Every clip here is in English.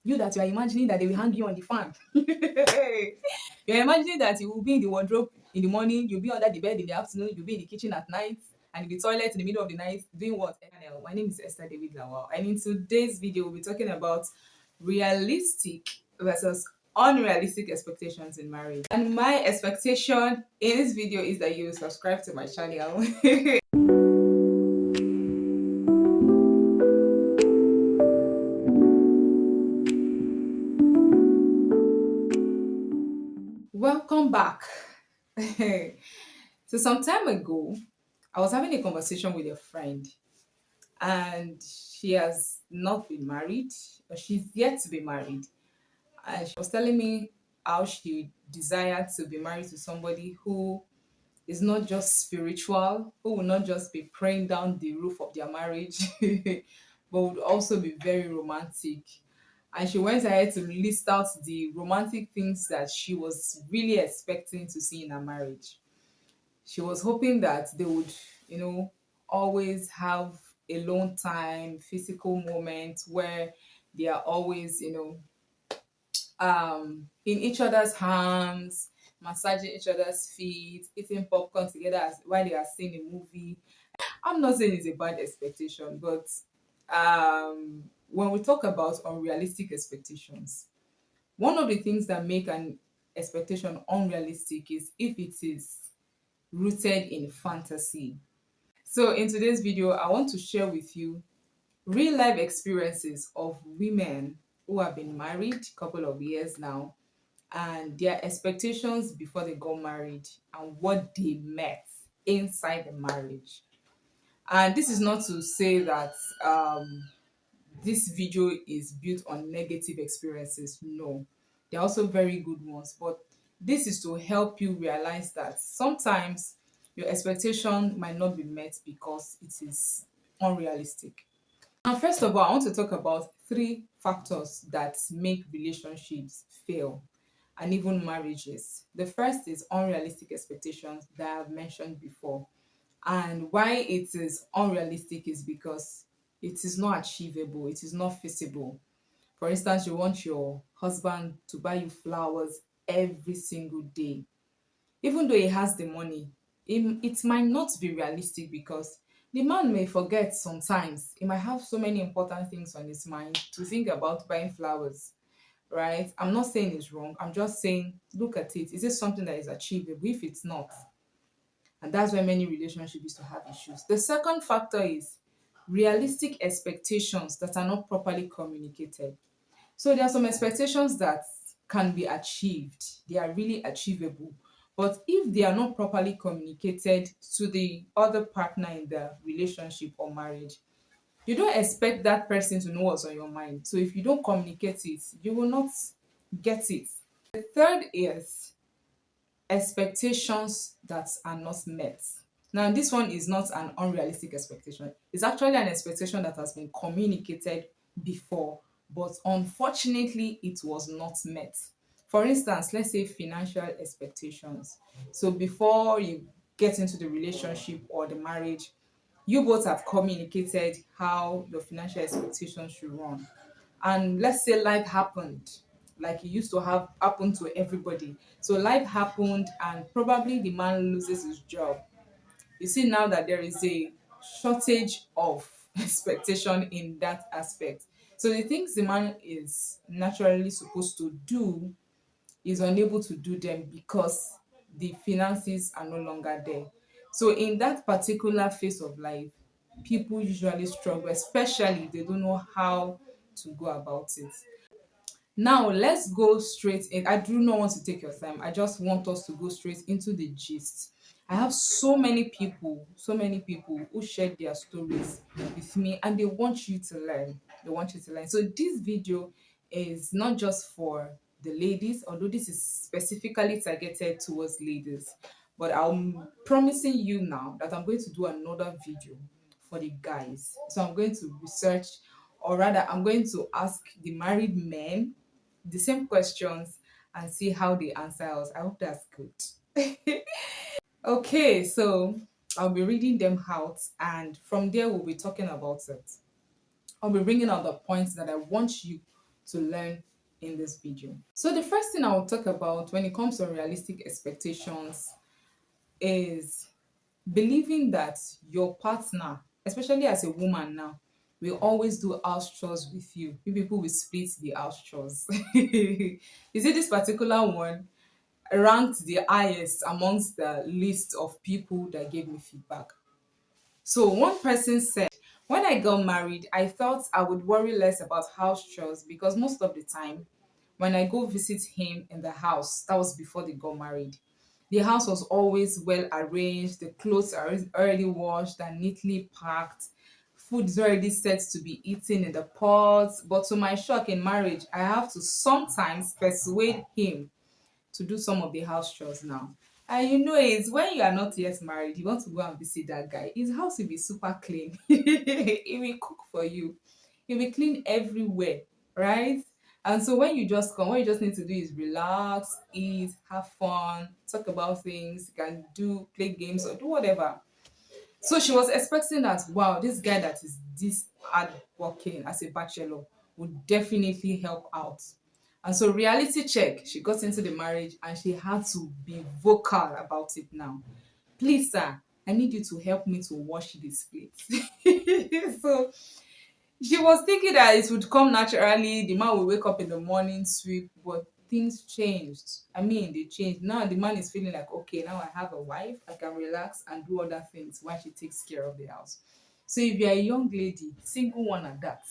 You that you are imagining that they will hang you on the fan. You're imagining that you will be in the wardrobe in the morning, you'll be under the bed in the afternoon, you'll be in the kitchen at night, and in the toilet in the middle of the night, doing what? My name is Esther David-Lawal, and in today's video, we'll be talking about realistic versus unrealistic expectations in marriage. And my expectation in this video is that you will subscribe to my channel. Welcome back. So some time ago, I was having a conversation with a friend, and she has not been married, or she's yet to be married. And she was telling me how she desired to be married to somebody who is not just spiritual, who will not just be praying down the roof of their marriage, but would also be very romantic. And she went ahead to list out the romantic things that she was really expecting to see in a marriage. She was hoping that they would, always have alone time, physical moments where they are always, in each other's arms, massaging each other's feet, eating popcorn together while they are seeing a movie. I'm not saying it's a bad expectation, but when we talk about unrealistic expectations, one of the things that make an expectation unrealistic is if it is rooted in fantasy. So in today's video, I want to share with you real life experiences of women who have been married a couple of years now, and their expectations before they got married and what they met inside the marriage. And this is not to say that this video is built on negative experiences. No, they're also very good ones, but this is to help you realize that sometimes your expectation might not be met because it is unrealistic. And first of all, I want to talk about three factors that make relationships fail and even marriages. The first is unrealistic expectations that I've mentioned before. And why it is unrealistic is because it is not achievable, it is not feasible. For instance, you want your husband to buy you flowers every single day. Even though he has the money, it might not be realistic because the man may forget sometimes. He might have so many important things on his mind to think about buying flowers, right? I'm not saying it's wrong. I'm just saying, look at it. Is it something that is achievable? If it's not, and that's why many relationships used to have issues. The second factor is realistic expectations that are not properly communicated. So there are some expectations that can be achieved, they are really achievable. But if they are not properly communicated to the other partner in the relationship or marriage, you don't expect that person to know what's on your mind. So if you don't communicate it, you will not get it. The third is expectations that are not met. Now, this one is not an unrealistic expectation. It's actually an expectation that has been communicated before, but unfortunately, it was not met. For instance, let's say financial expectations. So, before you get into the relationship or the marriage, you both have communicated how your financial expectations should run. And let's say life happened, like it used to have happened to everybody. So life happened, and probably the man loses his job. You see now that there is a shortage of expectation in that aspect. So the things the man is naturally supposed to do is unable to do them because the finances are no longer there. So in that particular phase of life, people usually struggle, especially if they don't know how to go about it. Now let's go straight in. I do not want to take your time. I just want us to go straight into the gist. I have so many people who shared their stories with me, and they want you to learn. They want you to learn. So this video is not just for the ladies, although this is specifically targeted towards ladies. But I'm promising you now that I'm going to do another video for the guys. So I'm going to research, or rather, I'm going to ask the married men the same questions and see how they answer us. I hope that's good. Okay, so I'll be reading them out, and from there we'll be talking about it. I'll be bringing out the points that I want you to learn in this video. So the first thing I will talk about when it comes to unrealistic expectations is believing that your partner, especially as a woman now, will always do house chores with you. You people will split the house chores. You see, this particular one ranked the highest amongst the list of people that gave me feedback. So one person said, when I got married, I thought I would worry less about house chores because most of the time, when I go visit him in the house, that was before they got married. The house was always well arranged, the clothes are already washed and neatly packed, food is already set to be eaten in the pots. But to my shock in marriage, I have to sometimes persuade him to do some of the house chores now. And you know it's when you are not yet married, you want to go and visit that guy. His house will be super clean. He will cook for you. He will clean everywhere, right? And so when you just come, what you just need to do is relax, eat, have fun, talk about things, you can do play games or do whatever. So she was expecting that, wow, this guy that is this hard working as a bachelor would definitely help out. And so, reality check, she got into the marriage and she had to be vocal about it now. Please, sir, I need you to help me to wash this plate. So, she was thinking that it would come naturally. The man will wake up in the morning, sweep, but things changed. I mean, they changed. Now the man is feeling like, okay, now I have a wife, I can relax and do other things while she takes care of the house. So if you're a young lady, single one at that,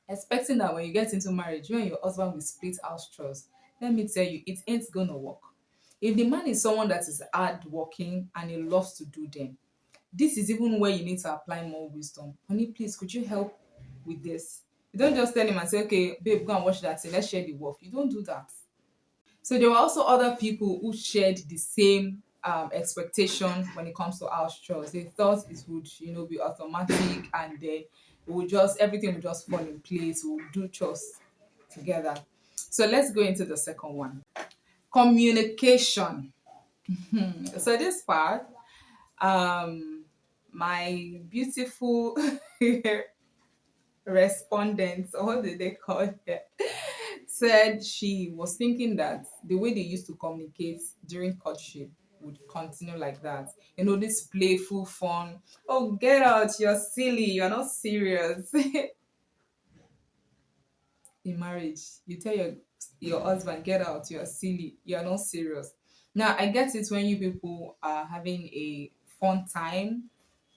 expecting that when you get into marriage, you and your husband will split house chores, let me tell you, it ain't gonna work. If the man is someone that is hard working and he loves to do them, this is even where you need to apply more wisdom. Honey, please, could you help with this? You don't just tell him and say, okay, babe, go and watch that thing. Let's share the work. You don't do that. So there were also other people who shared the same expectation when it comes to house chores. They thought it would, be automatic and then it would just everything would just fall in place. We would do chores together. So let's go into the second one. Communication. So this part, um, my beautiful respondents, or what did they call it, said she was thinking that the way they used to communicate during courtship would continue like that. This playful fun. Oh, get out, you're silly, you're not serious. In marriage, you tell your husband, get out, you're silly, you're not serious. Now, I get it when you people are having a fun time,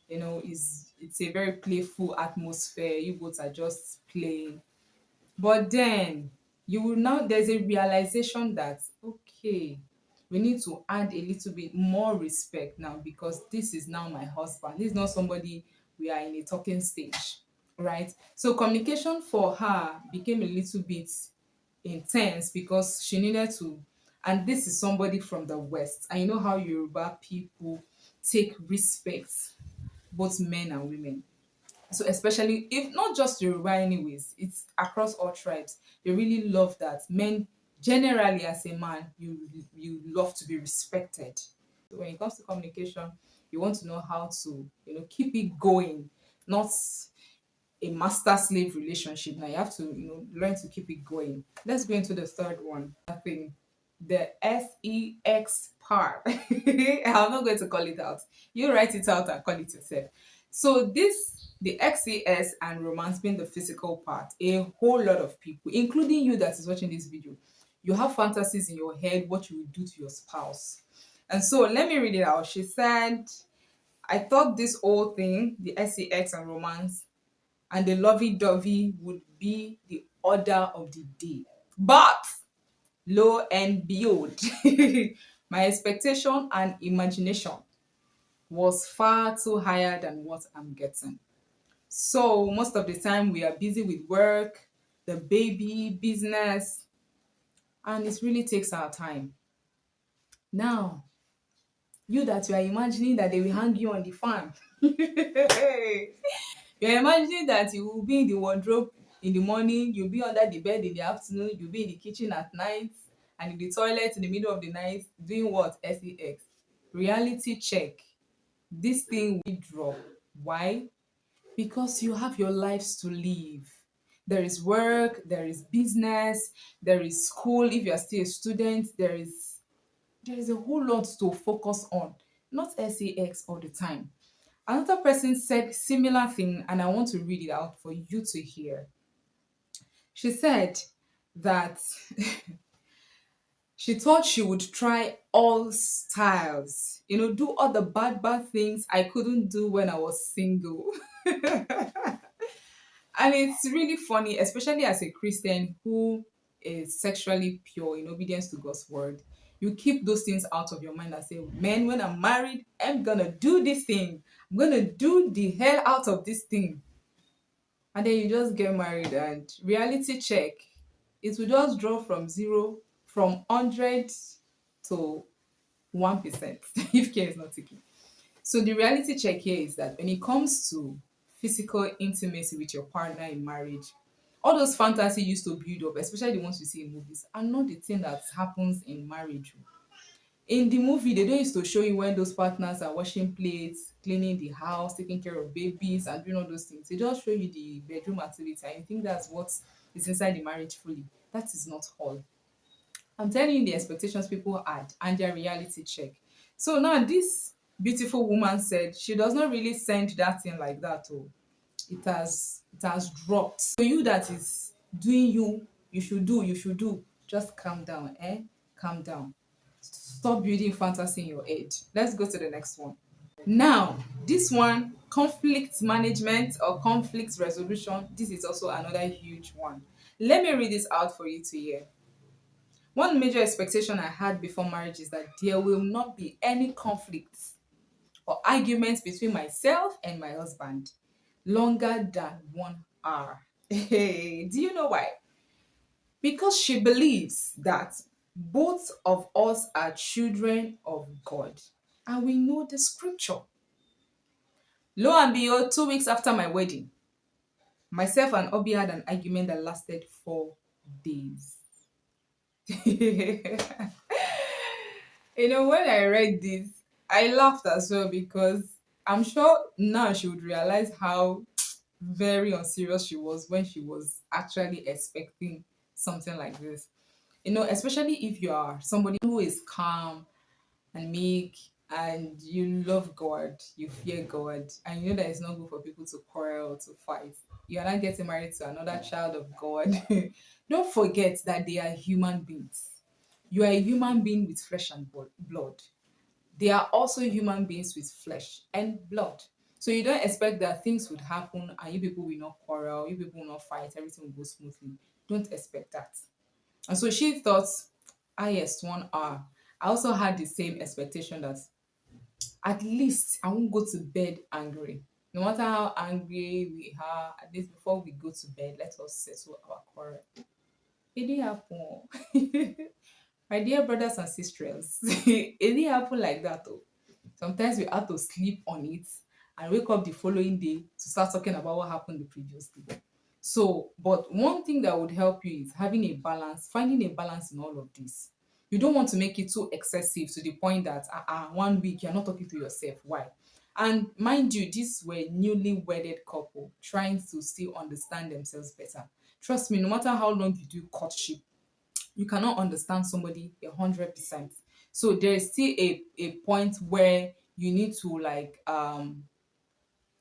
it's a very playful atmosphere, you both are just playing. But then you will now there's a realization that okay, we need to add a little bit more respect now because this is now my husband. This is not somebody we are in a talking stage, right? So communication for her became a little bit intense because she needed to, and this is somebody from the West. And you know how Yoruba people take respect, both men and women. So especially if not just Yoruba anyways, it's across all tribes. They really love that. Men generally as a man, you love to be respected. So when it comes to communication, you want to know how to, keep it going, not a master slave relationship. Now you have to, learn to keep it going. Let's go into the third one. I think the sex part. I'm not going to call it out. You write it out and call it yourself. So this the XES and romance being the physical part, a whole lot of people, including you that is watching this video, you have fantasies in your head what you would do to your spouse. And so let me read it out. She said, I thought this whole thing, the sex and romance, and the lovey-dovey would be the order of the day. But lo and behold, my expectation and imagination was far too higher than what I'm getting. So most of the time we are busy with work, the baby, business, and it really takes our time. Now, you that you are imagining that they will hang you on the farm. You're imagining that you will be in the wardrobe in the morning, you'll be under the bed in the afternoon, you'll be in the kitchen at night, and in the toilet in the middle of the night, doing what? Sex. Reality check. This thing will drop. Why? Because you have your lives to live. There is work, there is business, there is school. If you are still a student, there is a whole lot to focus on, not sex all the time. Another person said similar thing, and I want to read it out for you to hear. She said that she thought she would try all styles, do all the bad things I couldn't do when I was single. And it's really funny, especially as a Christian who is sexually pure in obedience to God's word. You keep those things out of your mind and say, man, when I'm married, I'm gonna do this thing. I'm gonna do the hell out of this thing. And then you just get married and reality check. It will just drop from zero, from 100 to 1% if care is not taken. So the reality check here is that when it comes to physical intimacy with your partner in marriage, all those fantasies used to build up, especially the ones you see in movies, are not the thing that happens in marriage. In the movie, they don't used to show you when those partners are washing plates, cleaning the house, taking care of babies, and doing all those things. They just show you the bedroom activity, and you think that's what is inside the marriage fully. That is not all. I'm telling you the expectations people had and their reality check. So now this beautiful woman said she does not really send that thing like that. Oh, it has dropped. So you that is doing you should do. Just calm down, eh? Calm down. Stop building fantasy in your head. Let's go to the next one. Now, this one, conflict management or conflict resolution. This is also another huge one. Let me read this out for you to hear. One major expectation I had before marriage is that there will not be any conflicts or arguments between myself and my husband longer than 1 hour. Hey, do you know why? Because she believes that both of us are children of God. And we know the scripture. Lo and behold, 2 weeks after my wedding, myself and Obi had an argument that lasted 4 days. When I read this, I laughed as well because I'm sure now she would realize how very unserious she was when she was actually expecting something like this. Especially if you are somebody who is calm and meek and you love God, you fear God, and you know that it's not good for people to quarrel, to fight. You are not getting married to another child of God. Don't forget that they are human beings. You are a human being with flesh and blood. They are also human beings with flesh and blood. So you don't expect that things would happen and you people will not quarrel, you people will not fight, everything will go smoothly. Don't expect that. And so she thought, yes, 1 hour. I also had the same expectation that at least I won't go to bed angry. No matter how angry we are, at least before we go to bed, let us settle our quarrel. It didn't happen. My dear brothers and sisters, it didn't happen like that though. Sometimes we have to sleep on it and wake up the following day to start talking about what happened the previous day. So, but one thing that would help you is having a balance, finding a balance in all of this. You don't want to make it too excessive to the point that 1 week you're not talking to yourself. Why? And mind you, these were newly wedded couple trying to still understand themselves better. Trust me, no matter how long you do courtship, you cannot understand somebody 100%. So there is still a point where you need to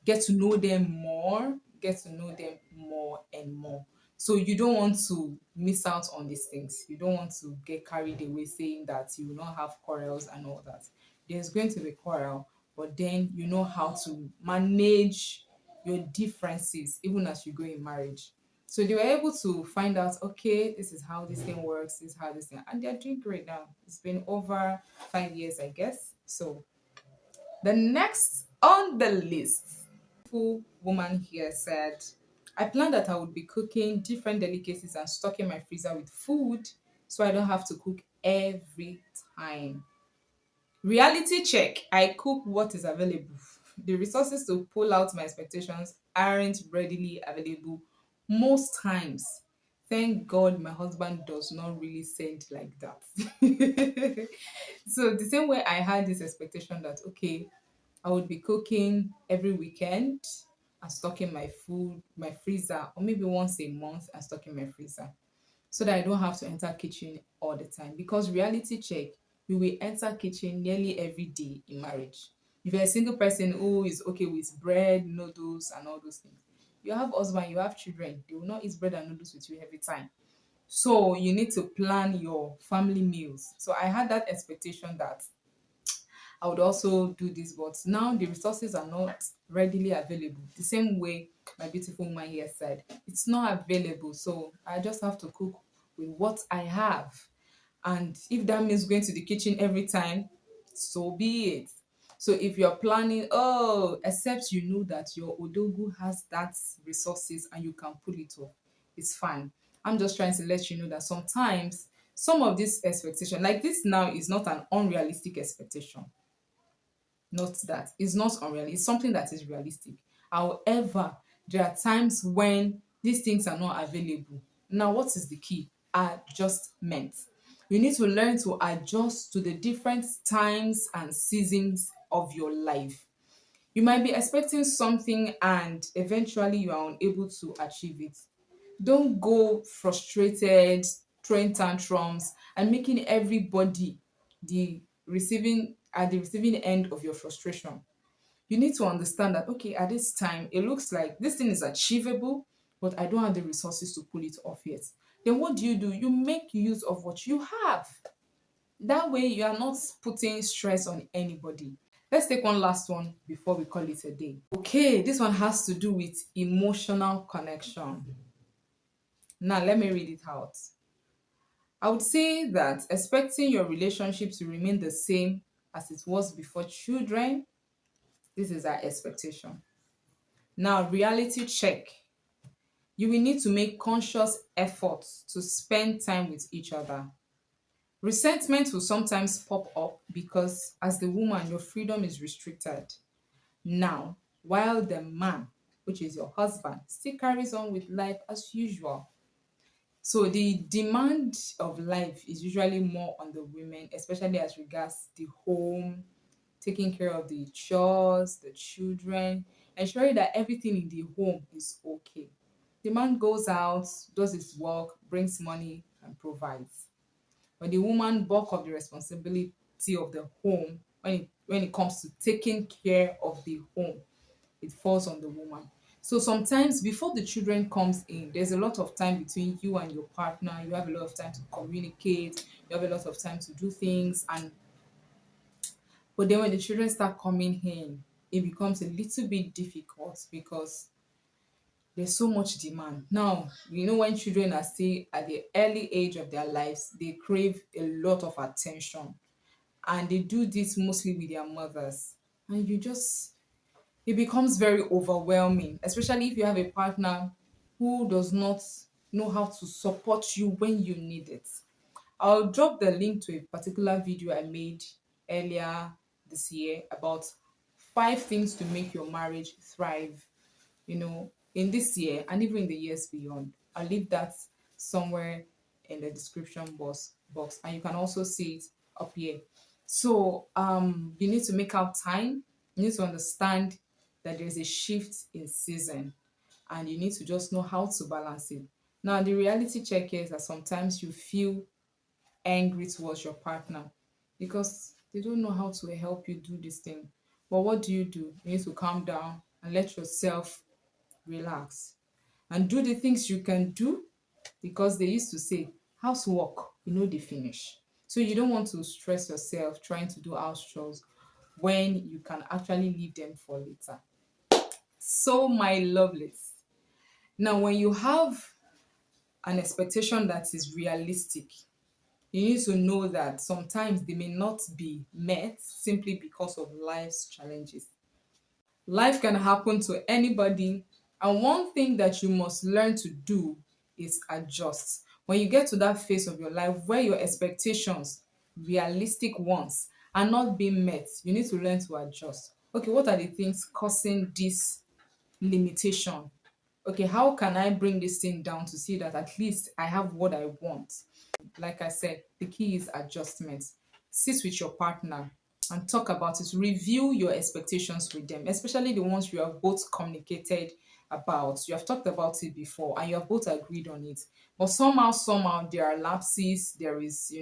get to know them more, get to know them more and more. So you don't want to miss out on these things. You don't want to get carried away saying that you will not have quarrels and all that. There's going to be quarrel, but then you know how to manage your differences even as you go in marriage. So they were able to find out, okay, this is how this thing works, this is how this thing, and they're doing great now. It's been over 5 years, I guess. So the next on the list, woman here said, I planned that I would be cooking different delicacies and stocking my freezer with food so I don't have to cook every time. Reality check. I cook what is available. The resources to pull out my expectations aren't readily available most times. Thank God my husband does not really send like that. So the same way I had this expectation that okay, I would be cooking every weekend. and stock in my food, my freezer, or maybe once a month and stock in my freezer, so that I don't have to enter kitchen all the time. Because reality check, you will enter kitchen nearly every day in marriage. If you're a single person who is okay with bread, noodles, and all those things, you have husband, you have children, they will not eat bread and noodles with you every time. So you need to plan your family meals. So I had that expectation that I would also do this, but now the resources are not readily available. The same way my beautiful woman here said, it's not available. So I just have to cook with what I have. And if that means going to the kitchen every time, so be it. So if you're planning, oh, except you know that your odogu has that resources and you can pull it off, it's fine. I'm just trying to let you know that sometimes some of this expectation, like this now, is not an unrealistic expectation. Not that. It's not unrealistic. It's something that is realistic. However, there are times when these things are not available. Now, what is the key? Adjustment. You need to learn to adjust to the different times and seasons of your life. You might be expecting something and eventually you are unable to achieve it. Don't go frustrated, throwing tantrums, and making everybody the receiving end of your frustration. You need to understand that, okay, at this time it looks like this thing is achievable, but I don't have the resources to pull it off yet. Then what do? You make use of what you have. That way you are not putting stress on anybody. Let's take one last one before we call it a day. Okay, this one has to do with emotional connection. Now let me read it out. I would say that expecting your relationship to remain the same as it was before children, this is our expectation. Now, reality check. You will need to make conscious efforts to spend time with each other. Resentment will sometimes pop up because, as the woman, your freedom is restricted. Now, while the man, which is your husband, still carries on with life as usual. So the demand of life is usually more on the women, especially as regards the home, taking care of the chores, the children, ensuring that everything in the home is okay. The man goes out, does his work, brings money, and provides. But the woman bulk of the responsibility of the home when it comes to taking care of the home, it falls on the woman. So sometimes before the children comes in, there's a lot of time between you and your partner. You have a lot of time to communicate, you have a lot of time to do things, and but then when the children start coming in, it becomes a little bit difficult because there's so much demand. Now, when children are still at the early age of their lives, they crave a lot of attention. And they do this mostly with their mothers. And it becomes very overwhelming, especially if you have a partner who does not know how to support you when you need it. I'll drop the link to a particular video I made earlier this year about 5 things to make your marriage thrive, in this year and even in the years beyond. I'll leave that somewhere in the description box, and you can also see it up here. So you need to make out time. You need to understand that there's a shift in season, and you need to just know how to balance it. Now, the reality check is that sometimes you feel angry towards your partner because they don't know how to help you do this thing. But what do? You need to calm down and let yourself relax and do the things you can do, because they used to say housework, they finish. So you don't want to stress yourself trying to do house chores when you can actually leave them for later. So my lovelies, now when you have an expectation that is realistic, you need to know that sometimes they may not be met simply because of life's challenges. Life can happen to anybody, and one thing that you must learn to do is adjust. When you get to that phase of your life where your expectations, realistic ones, are not being met, you need to learn to adjust. Okay, what are the things causing this limitation? Okay, how can I bring this thing down to see that at least I have what I want? Like I said, the key is adjustment. Sit with your partner and talk about it. Review your expectations with them, especially the ones you have both communicated about. You have talked about it before and you have both agreed on it. But somehow, there are lapses, there is,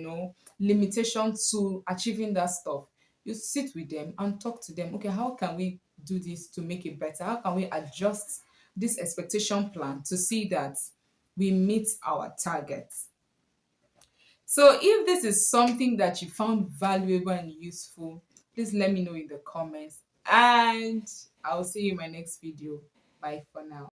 limitation to achieving that stuff. You sit with them and talk to them. Okay, how can we do this to make it better? How can we adjust this expectation plan to see that we meet our targets? So if this is something that you found valuable and useful, please let me know in the comments. And I'll see you in my next video. Bye for now.